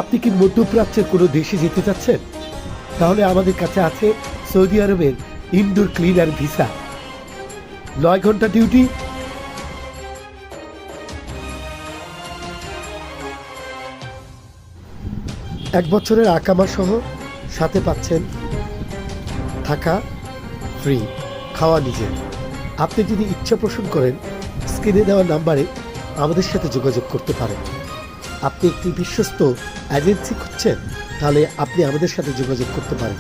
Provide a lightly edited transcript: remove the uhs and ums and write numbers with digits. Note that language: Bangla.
আপনি কি মধ্যপ্রাচ্যের কোনো দেশে যেতে চাচ্ছেন? তাহলে আমাদের কাছে আছে সৌদি আরবের ইনডোর ক্লিনার ভিসা। 9 ঘন্টা ডিউটি, 1 বছরের আকামা সহ, সাথে পাচ্ছেন থাকা ফ্রি, খাওয়া নিজের। আপনি যদি ইচ্ছা পোষণ করেন, স্ক্রিনে দেওয়া নাম্বারে আমাদের সাথে যোগাযোগ করতে পারেন। আপনি একটি বিশ্বস্ত এজেন্সি খুঁজছেন, তাহলে আপনি আমাদের সাথে যোগাযোগ করতে পারেন।